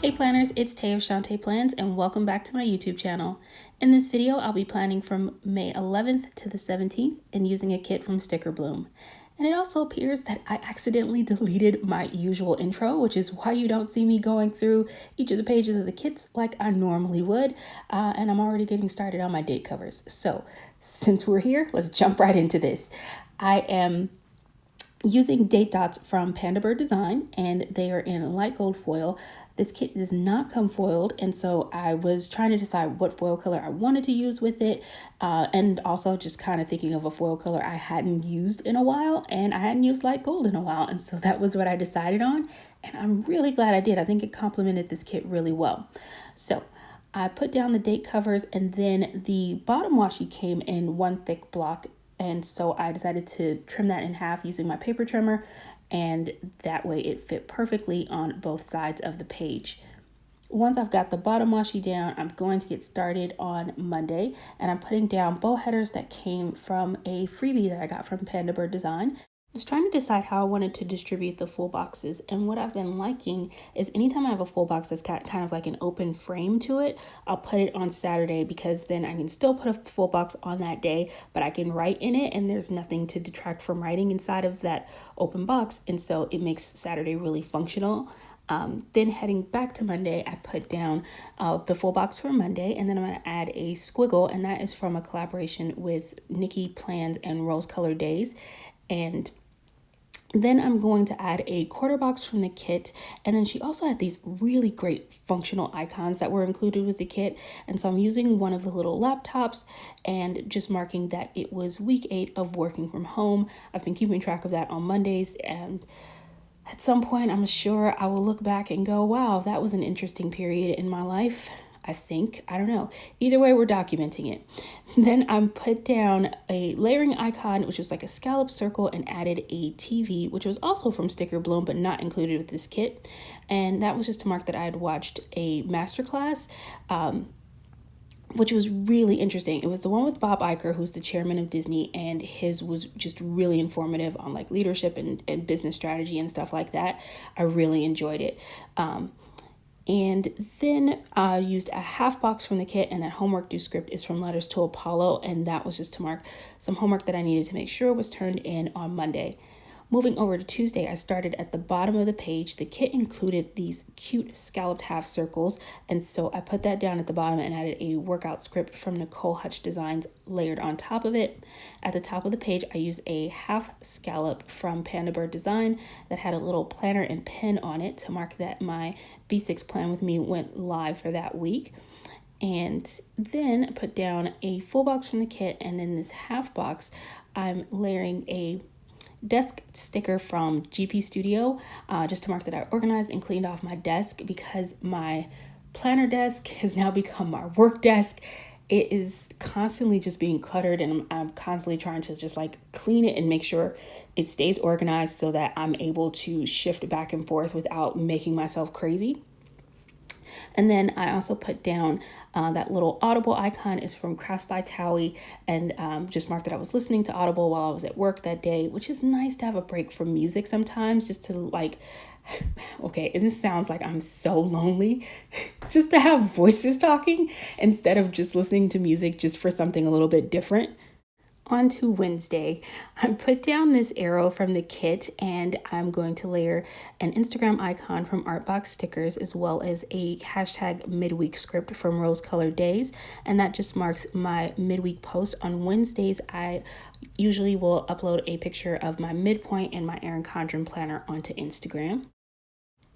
Hey planners, it's Tay of ShawntePlans and welcome back to my YouTube channel. In this video, I'll be planning from May 11th to the 17th and using a kit from Sticker Bloom. And it also appears that I accidentally deleted my usual intro, which is why you don't see me going through each of the pages of the kits like I normally would. And I'm already getting started on my date covers. So since we're here, let's jump right into this. I am using date dots from Panda Bird Design, and they are in light gold foil. This kit does not come foiled, and so I was trying to decide what foil color I wanted to use with it, and also just kind of thinking of a foil color I hadn't used in a while, and I hadn't used light gold in a while, and so that was what I decided on, and I'm really glad I did. I think it complemented this kit really well. So I put down the date covers, and then the bottom washi came in one thick block, and so I decided to trim that in half using my paper trimmer, and that way it fit perfectly on both sides of the page. Once I've got the bottom washi down, I'm going to get started on Monday, and I'm putting down bow headers that came from a freebie that I got from Panda Bird Design. I was trying to decide how I wanted to distribute the full boxes, and what I've been liking is anytime I have a full box that's got kind of like an open frame to it, I'll put it on Saturday, because then I can still put a full box on that day, but I can write in it and there's nothing to detract from writing inside of that open box, and so it makes Saturday really functional. Then heading back to Monday, I put down the full box for Monday, and then I'm going to add a squiggle, and that is from a collaboration with Nikki Plans and Rose Colored Days. And then I'm going to add a quarter box from the kit, and then she also had these really great functional icons that were included with the kit, and so I'm using one of the little laptops and just marking that it was week 8 of working from home. I've been keeping track of that on Mondays, and at some point I'm sure I will look back and go, wow, that was an interesting period in my life. I don't know. Either way, we're documenting it. Then I put down a layering icon, which was like a scallop circle, and added a TV, which was also from Sticker Bloom, but not included with this kit. And that was just to mark that I had watched a masterclass, which was really interesting. It was the one with Bob Iger, who's the chairman of Disney, and his was just really informative on like leadership and business strategy and stuff like that. I really enjoyed it. And then I used a half box from the kit, and that homework due script is from Letters to Apollo, and that was just to mark some homework that I needed to make sure was turned in on Monday. Moving over to Tuesday, I started at the bottom of the page. The kit included these cute scalloped half circles, and so I put that down at the bottom and added a workout script from Nicole Hutch Designs layered on top of it. At the top of the page, I used a half scallop from Panda Bird Design that had a little planner and pen on it to mark that my B6 plan with me went live for that week. And then put down a full box from the kit, and then this half box, I'm layering a desk sticker from GP Studio, just to mark that I organized and cleaned off my desk, because my planner desk has now become my work desk. It is constantly just being cluttered, and I'm constantly trying to just like clean it and make sure it stays organized so that I'm able to shift back and forth without making myself crazy. And then I also put down that little Audible icon is from Crafts by Towie, and just marked that I was listening to Audible while I was at work that day, which is nice to have a break from music sometimes, just to like, okay, and this sounds like I'm so lonely, just to have voices talking instead of just listening to music just for something a little bit different. On to Wednesday, I put down this arrow from the kit, and I'm going to layer an Instagram icon from Artbox Stickers, as well as a hashtag midweek script from Rose Colored Days, and that just marks my midweek post. On Wednesdays, I usually will upload a picture of my midpoint and my Erin Condren planner onto Instagram.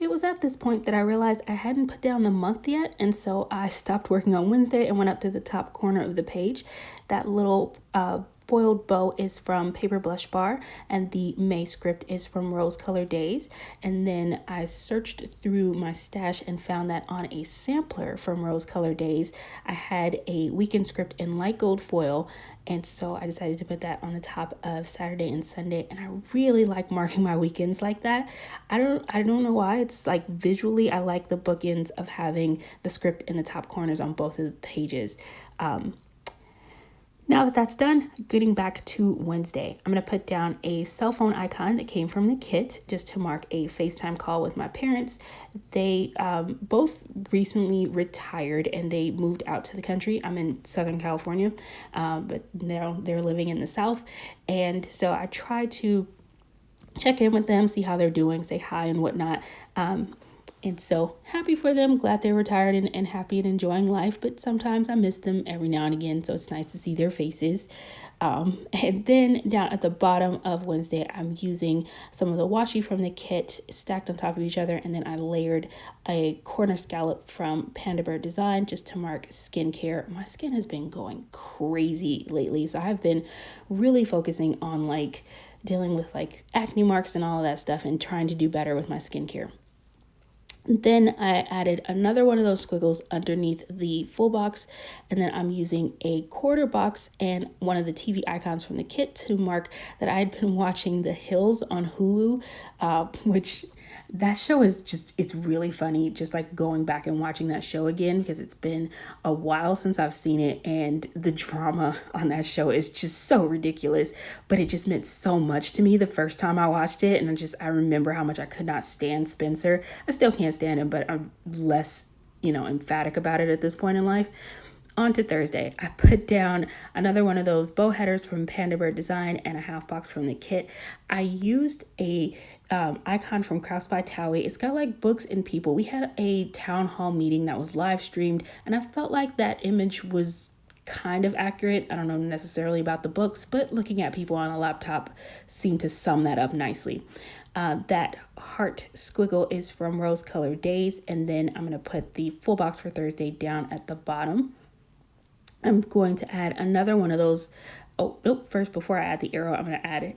It was at this point that I realized I hadn't put down the month yet, and so I stopped working on Wednesday and went up to the top corner of the page. That little foiled bow is from Paper Blush Bar, and the May script is from Rose Colored Days. And then I searched through my stash and found that on a sampler from Rose Colored Days, I had a weekend script in light gold foil, and so I decided to put that on the top of Saturday and Sunday. And I really like marking my weekends like that. I don't know why. It's like visually I like the bookends of having the script in the top corners on both of the pages. Now that that's done, getting back to Wednesday, I'm going to put down a cell phone icon that came from the kit just to mark a FaceTime call with my parents. They both recently retired and they moved out to the country. I'm in Southern California, but now they're living in the South. And so I try to check in with them, see how they're doing, say hi and whatnot. And so happy for them, glad they're retired and happy and enjoying life. But sometimes I miss them every now and again. So it's nice to see their faces. And then down at the bottom of Wednesday, I'm using some of the washi from the kit stacked on top of each other. And then I layered a corner scallop from Panda Bear Design just to mark skincare. My skin has been going crazy lately. So I've been really focusing on dealing with acne marks and all of that stuff and trying to do better with my skincare. Then I added another one of those squiggles underneath the full box, and then I'm using a quarter box and one of the TV icons from the kit to mark that I had been watching The Hills on Hulu, which that show is it's really funny, just going back and watching that show again, because it's been a while since I've seen it, and the drama on that show is just so ridiculous, but it just meant so much to me the first time I watched it. And I remember how much I could not stand Spencer. I still can't stand him, but I'm less, emphatic about it at this point in life. On to Thursday, I put down another one of those bow headers from Panda Bear Design and a half box from the kit. I used a icon from Crafts by Towie. It's got books and people. We had a town hall meeting that was live streamed, and I felt like that image was kind of accurate. I don't know necessarily about the books, but looking at people on a laptop seemed to sum that up nicely. That heart squiggle is from Rose Colored Days, and then I'm going to put the full box for Thursday down at the bottom. I'm going to add another one of those. Oh, nope. First, before I add the arrow, I'm going to add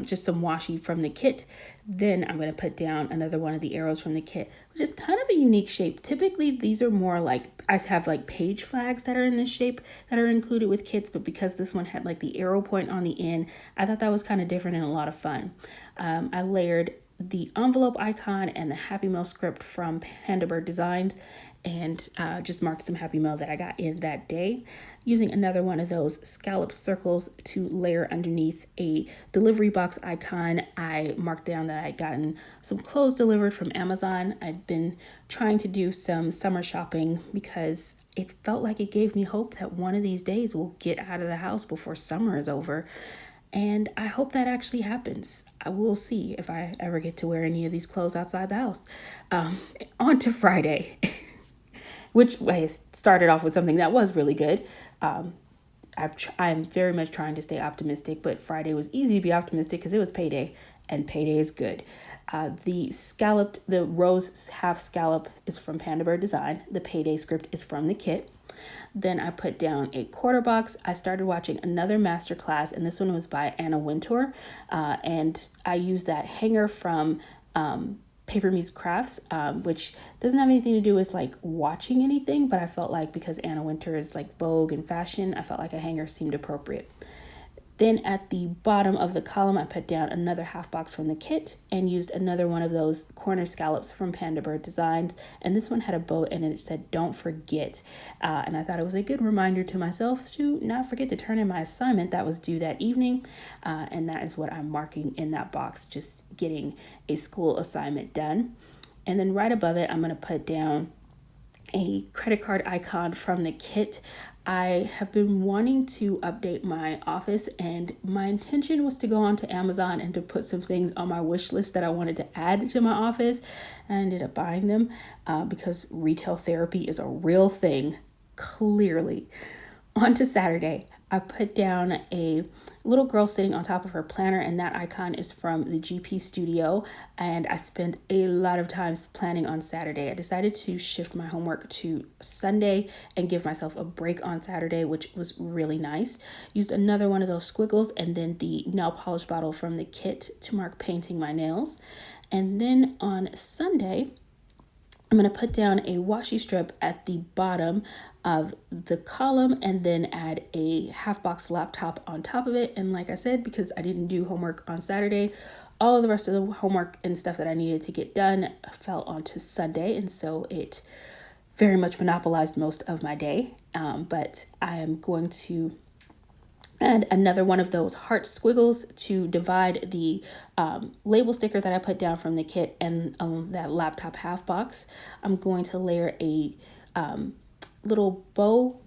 just some washi from the kit. Then I'm going to put down another one of the arrows from the kit, which is kind of a unique shape. Typically, these are more I have page flags that are in this shape that are included with kits, but because this one had the arrow point on the end, I thought that was kind of different and a lot of fun. I layered the envelope icon and the Happy Mail script from Panda Bear Designs, and just marked some Happy Mail that I got in that day. Using another one of those scallop circles to layer underneath a delivery box icon, I marked down that I'd gotten some clothes delivered from Amazon. I'd been trying to do some summer shopping because it felt like it gave me hope that one of these days we'll get out of the house before summer is over. And I hope that actually happens. I will see if I ever get to wear any of these clothes outside the house. On to Friday, which I started off with something that was really good. I'm very much trying to stay optimistic, but Friday was easy to be optimistic because it was payday, and payday is good. The rose half scallop is from Panda Bear Design. The payday script is from the kit. Then I put down a quarter box. I started watching another masterclass, and this one was by Anna Wintour. And I used that hanger from Paper Muse Crafts, which doesn't have anything to do with watching anything, but I felt because Anna Wintour is Vogue and fashion, I felt like a hanger seemed appropriate. Then at the bottom of the column, I put down another half box from the kit and used another one of those corner scallops from Panda Bear Designs. And this one had a bow and it said, "Don't forget." And I thought it was a good reminder to myself to not forget to turn in my assignment that was due that evening. And that is what I'm marking in that box, just getting a school assignment done. And then right above it, I'm going to put down a credit card icon from the kit. I have been wanting to update my office, and my intention was to go onto Amazon and to put some things on my wish list that I wanted to add to my office. I ended up buying them because retail therapy is a real thing, clearly. On to Saturday, I put down a little girl sitting on top of her planner, and that icon is from the GP Studio. And I spent a lot of times planning on Saturday. I decided to shift my homework to Sunday and give myself a break on Saturday, which was really nice. Used another one of those squiggles and then the nail polish bottle from the kit to mark painting my nails. And then on Sunday, I'm going to put down a washi strip at the bottom of the column and then add a half box laptop on top of it. And like I said, because I didn't do homework on Saturday, all of the rest of the homework and stuff that I needed to get done fell onto Sunday. And so it very much monopolized most of my day. But I am going to and another one of those heart squiggles to divide the label sticker that I put down from the kit and that laptop half box. I'm going to layer a little bow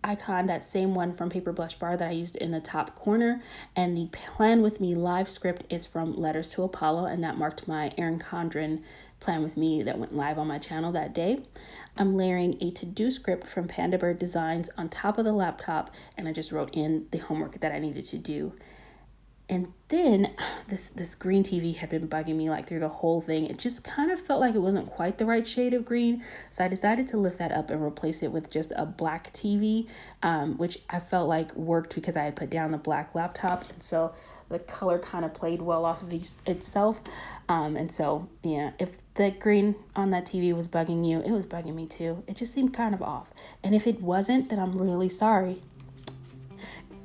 icon, that same one from Paper Blush Bar that I used in the top corner. And the Plan With Me live script is from Letters to Apollo, and that marked my Erin Condren Plan With Me that went live on my channel that day. I'm layering a to-do script from Panda Bird Designs on top of the laptop, and I just wrote in the homework that I needed to do. And then this green TV had been bugging me like through the whole thing. It just kind of felt like it wasn't quite the right shade of green. So I decided to lift that up and replace it with just a black TV, which I felt like worked because I had put down the black laptop. And so the color kind of played well off of itself. And so, yeah, if the green on that TV was bugging you, it was bugging me too. It just seemed kind of off. And if it wasn't, then I'm really sorry.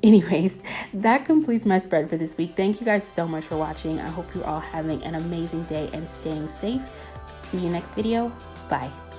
Anyways, that completes my spread for this week. Thank you guys so much for watching. I hope you're all having an amazing day and staying safe. See you next video. Bye.